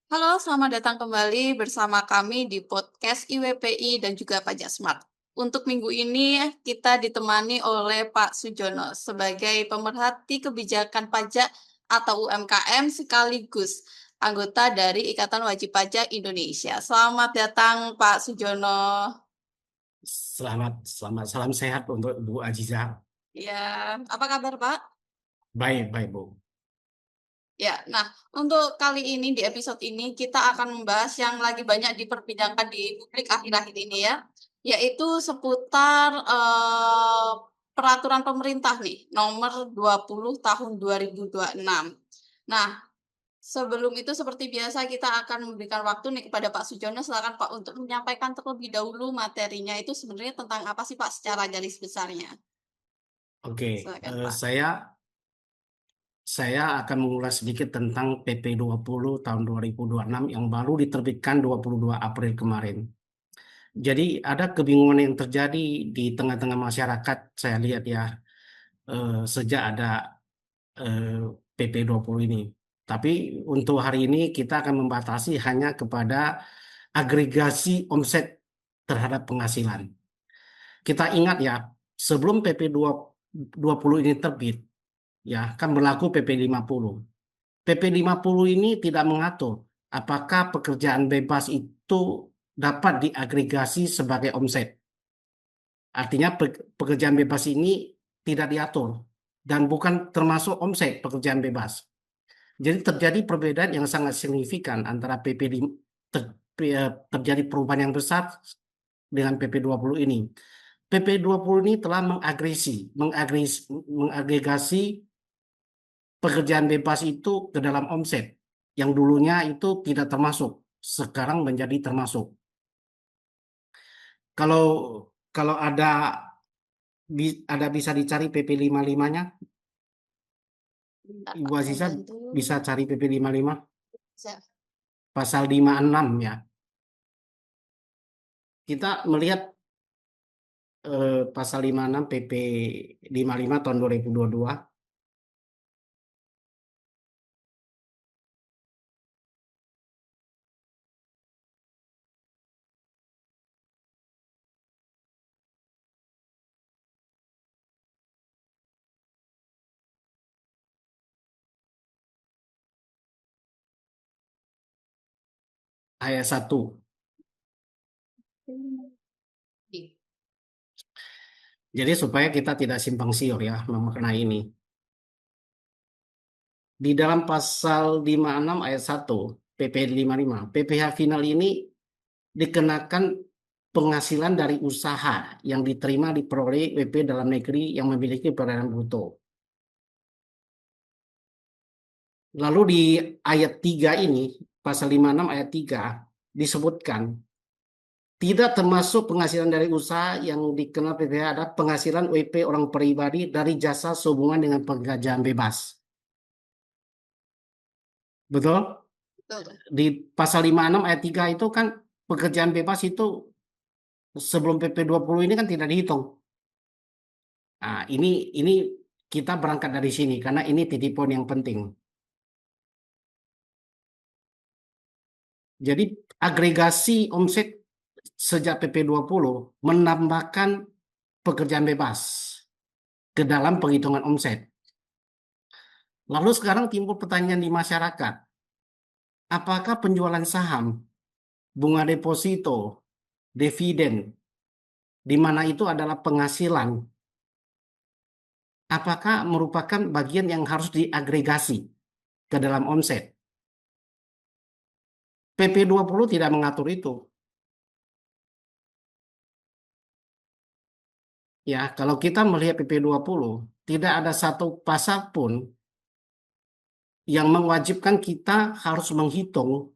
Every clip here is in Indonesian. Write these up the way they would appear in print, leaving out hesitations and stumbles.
Halo, selamat datang kembali bersama kami di podcast IWPI dan juga Pajak Smart. Untuk minggu ini kita ditemani oleh Pak Sujono sebagai pemerhati kebijakan pajak atau UMKM sekaligus anggota dari Ikatan Wajib Pajak Indonesia. Selamat datang Pak Sujono. Selamat salam sehat untuk Bu Aziza. Ya, apa kabar Pak? Baik, baik Bu. Ya, nah untuk kali ini di episode ini kita akan membahas yang lagi banyak diperbincangkan di publik akhir-akhir ini ya, yaitu seputar peraturan pemerintah nih nomor 20 tahun 2026. Nah, sebelum itu seperti biasa kita akan memberikan waktu nih kepada Pak Sujono, silakan Pak untuk menyampaikan terlebih dahulu materinya itu sebenarnya tentang apa sih Pak secara garis besarnya. Oke, Silakan eh, Pak. saya saya akan mengulas sedikit tentang PP 20 tahun 2026 yang baru diterbitkan 22 April kemarin. Jadi ada kebingungan yang terjadi di tengah-tengah masyarakat, saya lihat ya, sejak ada PP 20 ini. Tapi untuk hari ini kita akan membatasi hanya kepada agregasi omset terhadap penghasilan. Kita ingat ya, sebelum PP 20 ini terbit, ya kan berlaku PP 50. PP 50 ini tidak mengatur apakah pekerjaan bebas itu dapat diagregasi sebagai omset. Artinya pekerjaan bebas ini tidak diatur dan bukan termasuk omset pekerjaan bebas. Jadi terjadi perbedaan yang sangat signifikan antara PP terjadi perubahan yang besar dengan PP 20 ini. PP 20 ini telah mengagregasi pekerjaan bebas itu ke dalam omset yang dulunya itu tidak termasuk, sekarang menjadi termasuk. Kalau kalau ada bisa dicari PP 55-nya, Bentar Ibu Pak, saya Aziza bantu. bisa cari PP 55 Bisa. pasal 56 ya. Kita melihat pasal 56 PP 55 tahun 2022 ayat 1. Ih, Jadi supaya kita tidak simpang siur ya mengenai ini. Di dalam pasal 56 ayat 1 PP 55, PPh final ini dikenakan penghasilan dari usaha yang diterima diperoleh WP dalam negeri yang memiliki perolehan bruto. Lalu di ayat 3 ini, pasal 56 ayat 3 disebutkan tidak termasuk penghasilan dari usaha yang dikenal PPh adalah penghasilan WP orang pribadi dari jasa sehubungan dengan pekerjaan bebas. Betul? betul. Di pasal 56 ayat 3 itu kan pekerjaan bebas itu sebelum PP 20 ini kan tidak dihitung. Nah, ini kita berangkat dari sini karena ini titik poin yang penting. Jadi agregasi omset sejak PP 20 menambahkan pekerjaan bebas ke dalam penghitungan omset. Lalu sekarang timbul pertanyaan di masyarakat, apakah penjualan saham, bunga deposito, dividen, di mana itu adalah penghasilan, apakah merupakan bagian yang harus diagregasi ke dalam omset? PP 20 tidak mengatur itu. Ya, kalau kita melihat PP 20, tidak ada satu pasal pun yang mewajibkan kita harus menghitung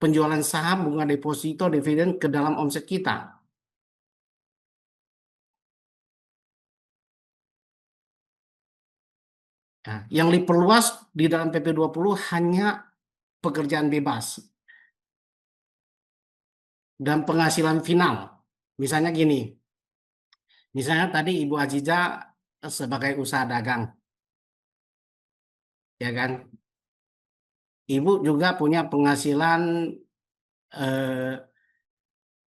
penjualan saham, bunga deposito, dividen ke dalam omset kita. Ya, yang diperluas di dalam PP 20 hanya pekerjaan bebas dan penghasilan final. Misalnya gini, misalnya tadi Ibu Aziza sebagai usaha dagang, ya kan? Ibu juga punya penghasilan eh,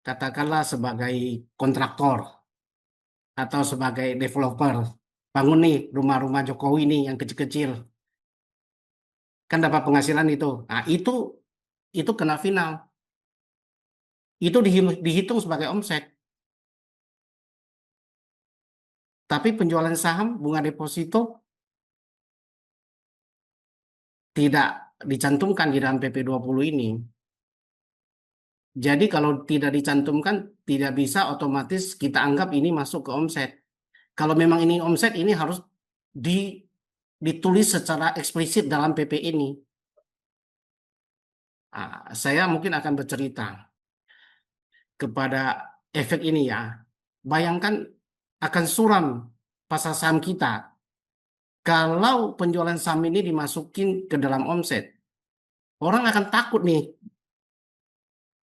katakanlah sebagai kontraktor atau sebagai developer. Bangun nih rumah-rumah Jokowi nih yang kecil-kecil, kan dapat penghasilan itu. Nah, itu kena final. Itu dihitung sebagai omset. Tapi penjualan saham, bunga deposito tidak dicantumkan di dalam PP20 ini. Jadi kalau tidak dicantumkan, tidak bisa otomatis kita anggap ini masuk ke omset. Kalau memang ini omset, ini harus di- ditulis secara eksplisit dalam PP ini. Saya mungkin akan bercerita kepada efek ini ya. Bayangkan akan suram pasar saham kita kalau penjualan saham ini dimasukin ke dalam omset. Orang akan takut nih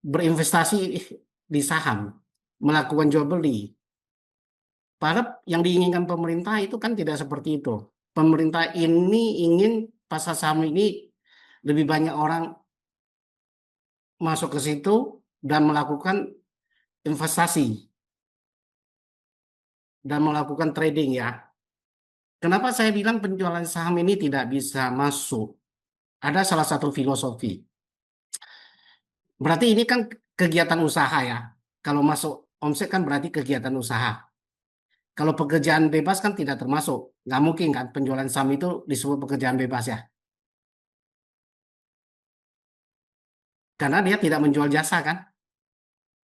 berinvestasi di saham, melakukan jual beli. Padahal yang diinginkan pemerintah itu kan tidak seperti itu. Pemerintah ini ingin pasar saham ini lebih banyak orang masuk ke situ dan melakukan investasi dan melakukan trading ya. Kenapa saya bilang penjualan saham ini tidak bisa masuk? Ada salah satu filosofi. Berarti ini kan kegiatan usaha ya. Kalau masuk omset kan berarti kegiatan usaha. Kalau pekerjaan bebas kan tidak termasuk. Nggak mungkin kan penjualan saham itu disebut pekerjaan bebas ya. Karena dia tidak menjual jasa kan.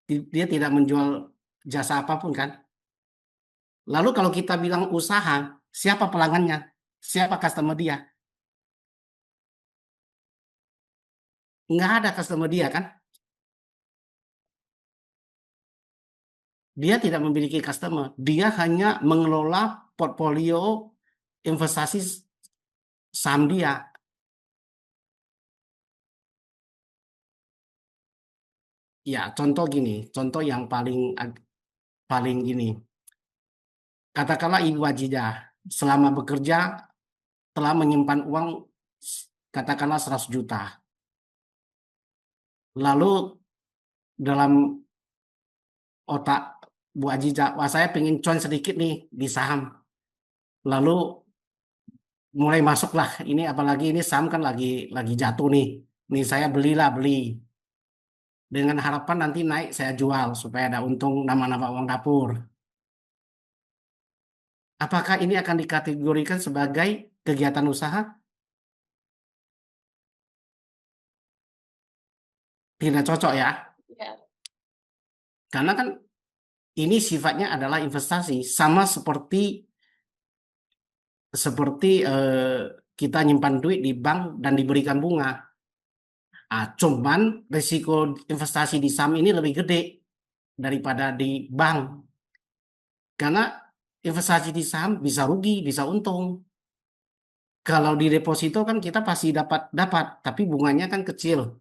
Dia tidak menjual jasa apapun kan. Lalu kalau kita bilang usaha, siapa pelanggannya? Siapa customer dia? Nggak ada customer dia kan. Dia tidak memiliki customer. Dia hanya mengelola portfolio investasi saham dia. Ya, contoh gini, contoh yang paling gini. Katakanlah Ibu Ajidah selama bekerja telah menyimpan uang katakanlah 100 juta. Lalu dalam otak Bu Ajidah, wah saya pengen cuan sedikit nih di saham. Lalu mulai masuklah ini apalagi ini saham kan lagi jatuh nih. Nih saya beli dengan harapan nanti naik saya jual supaya ada untung nama-nama uang dapur. Apakah ini akan dikategorikan sebagai kegiatan usaha? Tidak cocok ya. Ya. Karena kan ini sifatnya adalah investasi, sama seperti seperti kita nyimpan duit di bank dan diberikan bunga. Cuman risiko investasi di saham ini lebih gede daripada di bank. Karena investasi di saham bisa rugi, bisa untung. Kalau di deposito kan kita pasti dapat dapat, tapi bunganya kan kecil.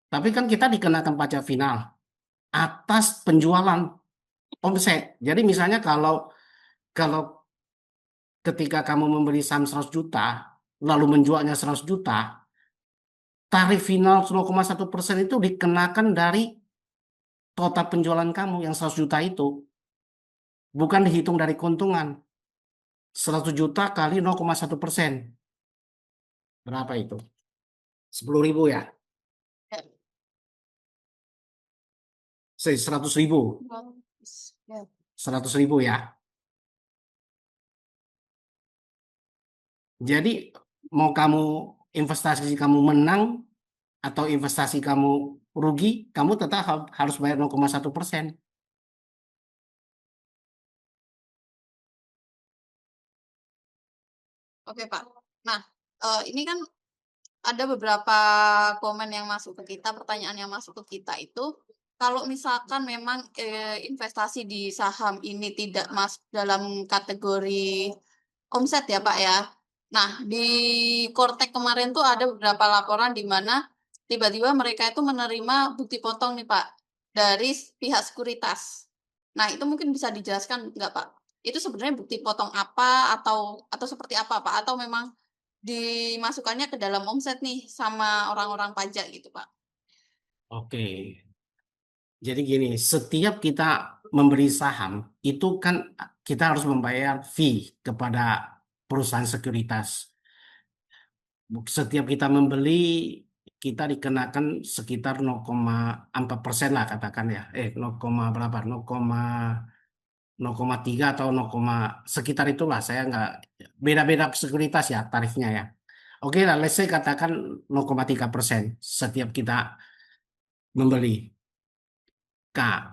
Tapi kan kita dikenakan pajak final atas penjualan omset. Jadi misalnya kalau kalau ketika kamu membeli saham 100 juta, lalu menjualnya 100 juta, tarif final 0,1% itu dikenakan dari total penjualan kamu yang 100 juta itu. Bukan dihitung dari keuntungan. 100 juta kali 0,1%. Berapa itu? 10.000 ya? Ya. 100.000. Ya. 100.000 ya. Jadi mau kamu investasi kamu menang atau investasi kamu rugi, kamu tetap harus bayar 0,1%. Oke, Pak. Nah, ini kan ada beberapa komen yang masuk ke kita, pertanyaan yang masuk ke kita itu, kalau misalkan memang, investasi di saham ini tidak masuk dalam kategori omset ya, Pak, ya. Nah, di Kortek kemarin tuh ada beberapa laporan di mana tiba-tiba mereka itu menerima bukti potong nih, Pak, dari pihak sekuritas. Nah, itu mungkin bisa dijelaskan nggak, Pak? Itu sebenarnya bukti potong apa atau seperti apa, Pak? Atau memang dimasukkannya ke dalam omset nih sama orang-orang pajak gitu, Pak? Oke. Jadi gini, setiap kita memberi saham, itu kan kita harus membayar fee kepada perusahaan sekuritas. Setiap kita membeli, kita dikenakan sekitar 0,4% lah katakan ya. 0, berapa? 0,3 atau 0, sekitar itulah. Saya nggak, beda-beda sekuritas ya tarifnya ya. Oke lah, let's say katakan 0,3% setiap kita membeli. Nah,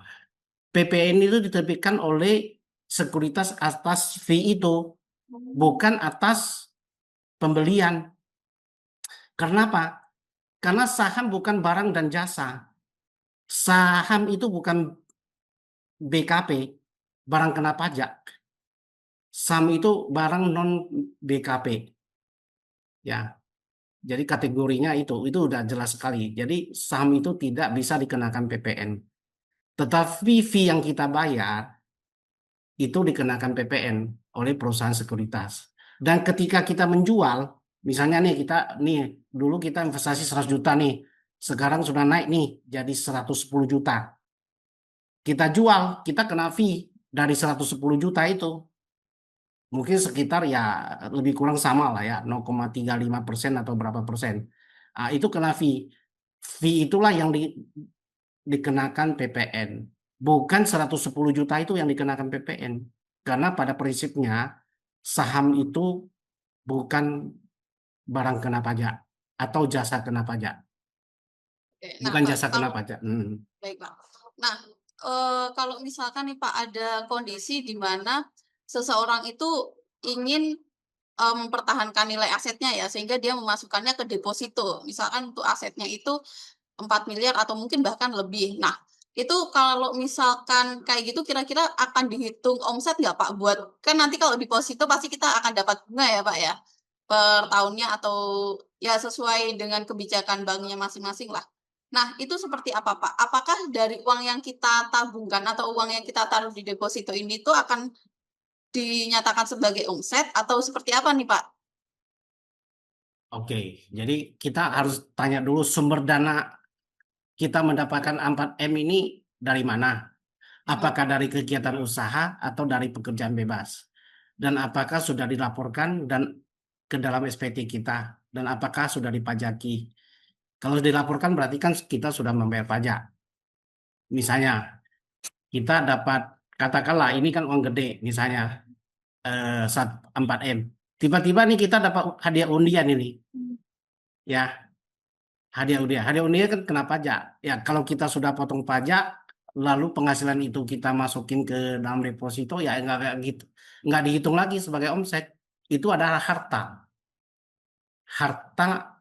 PPN itu diterbitkan oleh sekuritas atas fee itu, bukan atas pembelian. Kenapa? Karena saham bukan barang dan jasa. Saham itu bukan BKP, barang kena pajak. Saham itu barang non BKP, ya. Jadi kategorinya itu udah jelas sekali. Jadi saham itu tidak bisa dikenakan PPN. Tetapi fee yang kita bayar itu dikenakan PPN oleh perusahaan sekuritas. Dan ketika kita menjual, misalnya nih kita nih dulu kita investasi 100 juta nih, sekarang sudah naik nih jadi 110 juta. Kita jual, kita kena fee dari 110 juta itu. Mungkin sekitar ya lebih kurang sama lah ya, 0,35% atau berapa persen. Ah, itu kena fee. Fee itulah yang dikenakan PPN. Bukan 110 juta itu yang dikenakan PPN. Karena pada prinsipnya saham itu bukan barang kena pajak atau jasa kena pajak. Oke, nah, Bukan Pak, jasa kena kalau pajak. baik, Pak. Nah, kalau misalkan nih, Pak, ada kondisi di mana seseorang itu ingin, mempertahankan nilai asetnya ya, sehingga dia memasukkannya ke deposito. Misalkan untuk asetnya itu 4 miliar atau mungkin bahkan lebih. Nah, itu kalau misalkan kayak gitu kira-kira akan dihitung omset nggak, Pak? Buat kan nanti kalau deposito pasti kita akan dapat bunga ya, Pak, ya, per tahunnya atau ya sesuai dengan kebijakan banknya masing-masing lah. Nah, itu seperti apa, Pak? Apakah dari uang yang kita tabungkan atau uang yang kita taruh di deposito ini tuh akan dinyatakan sebagai omset atau seperti apa nih, Pak? Oke, jadi kita harus tanya dulu sumber dana kita mendapatkan 4M ini dari mana? Mhm. Apakah dari kegiatan usaha atau dari pekerjaan bebas? Dan apakah sudah dilaporkan dan ke dalam SPT kita? Dan apakah sudah dipajaki? Kalau dilaporkan berarti kan kita sudah membayar pajak. Misalnya kita dapat, katakanlah ini kan uang gede, misalnya 4M. Tiba-tiba nih kita dapat hadiah undian ini, ya. Hadiah undian kan kena pajak. Ya, kalau kita sudah potong pajak, lalu penghasilan itu kita masukin ke dalam deposito, ya enggak kayak gitu. Nggak dihitung lagi sebagai omset. Itu adalah harta. Harta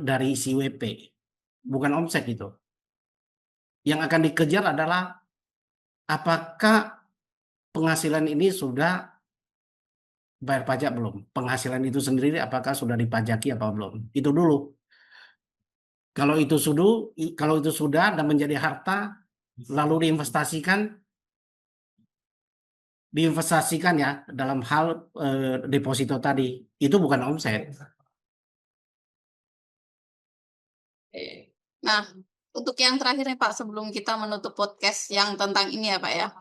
dari si WP. Bukan omset itu. Yang akan dikejar adalah apakah penghasilan ini sudah bayar pajak belum? Penghasilan itu sendiri apakah sudah dipajaki apa belum? Itu dulu. Kalau itu sudah dan menjadi harta, lalu diinvestasikan ya dalam hal deposito tadi, itu bukan omset. Oke. Nah, untuk yang terakhir nih, Pak, sebelum kita menutup podcast yang tentang ini ya, Pak, ya.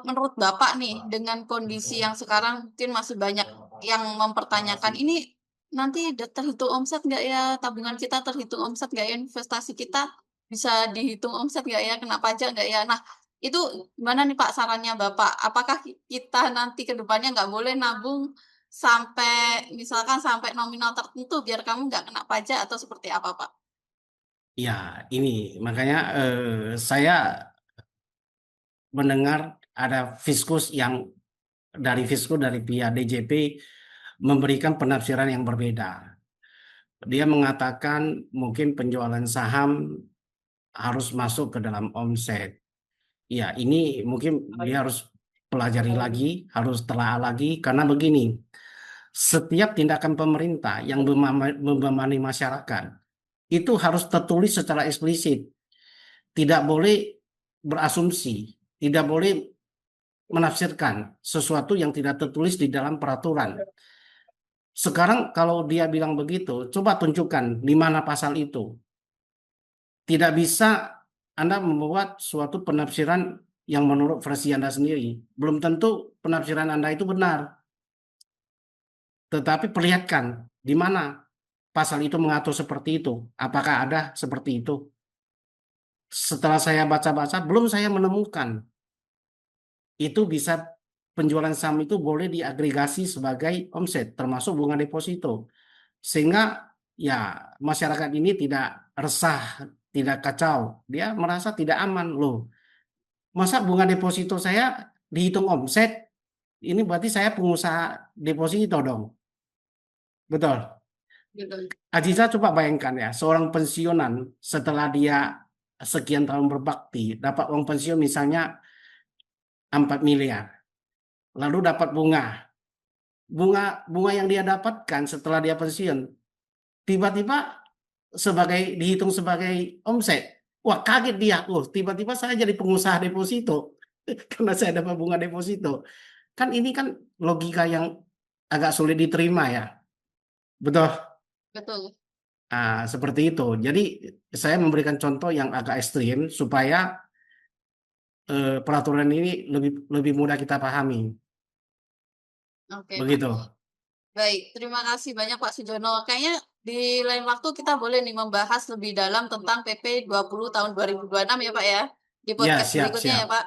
Menurut Bapak nih, dengan kondisi yang sekarang mungkin masih banyak yang mempertanyakan, "Ini nanti terhitung omset nggak ya? Tabungan kita terhitung omset nggak ya? Investasi kita bisa dihitung omset nggak ya? Kena pajak nggak ya?" Nah, itu gimana nih, Pak, sarannya Bapak? Apakah kita nanti ke depannya nggak boleh nabung sampai misalkan sampai nominal tertentu biar kamu nggak kena pajak atau seperti apa, Pak? Ya, ini makanya saya mendengar ada fiskus dari pihak DJP memberikan penafsiran yang berbeda. Dia mengatakan mungkin penjualan saham harus masuk ke dalam omset. Ya, ini mungkin dia harus pelajari lagi, harus telaah lagi, karena begini, setiap tindakan pemerintah yang membebani masyarakat itu harus tertulis secara eksplisit, tidak boleh berasumsi, tidak boleh menafsirkan sesuatu yang tidak tertulis di dalam peraturan. Sekarang kalau dia bilang begitu, coba tunjukkan di mana pasal itu. Tidak bisa Anda membuat suatu penafsiran yang menurut versi Anda sendiri. Belum tentu penafsiran Anda itu benar. Tetapi perlihatkan di mana pasal itu mengatur seperti itu. Apakah ada seperti itu? Setelah saya baca-baca, belum saya menemukan itu bisa penjualan saham itu boleh diagregasi sebagai omset, termasuk bunga deposito. Sehingga ya masyarakat ini tidak resah, tidak kacau. Dia merasa tidak aman loh. Masa bunga deposito saya dihitung omset? Ini berarti saya pengusaha deposito dong. Betul. Gitu. Aziza coba bayangkan ya, seorang pensiunan setelah dia sekian tahun berbakti, dapat uang pensiun misalnya 4 miliar, lalu dapat bunga. Bunga yang dia dapatkan setelah dia pensiun, tiba-tiba dihitung sebagai omset. Wah, kaget dia. Oh, tiba-tiba saya jadi pengusaha deposito karena saya dapat bunga deposito. Kan ini kan logika yang agak sulit diterima ya. Betul. Betul. Seperti itu. Jadi saya memberikan contoh yang agak ekstrim supaya peraturan ini lebih lebih mudah kita pahami. Oke, Pak. Begitu. Baik, terima kasih banyak Pak Sujono. Kayaknya di lain waktu kita boleh nih membahas lebih dalam tentang PP 20 tahun 2026 ya Pak ya, di Ya, podcast siap, berikutnya ya siap, Pak.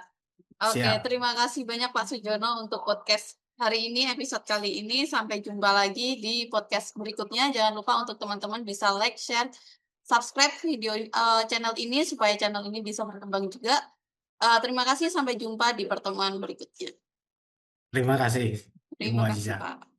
Oke, siap. terima kasih banyak Pak Sujono untuk podcast hari ini, episode kali ini. Sampai jumpa lagi di podcast berikutnya. Jangan lupa untuk teman-teman bisa like, share, subscribe video channel ini supaya channel ini bisa berkembang juga. Terima kasih, sampai jumpa di pertemuan berikutnya. Terima kasih, Ibu Terima kasih Aziza. Pak.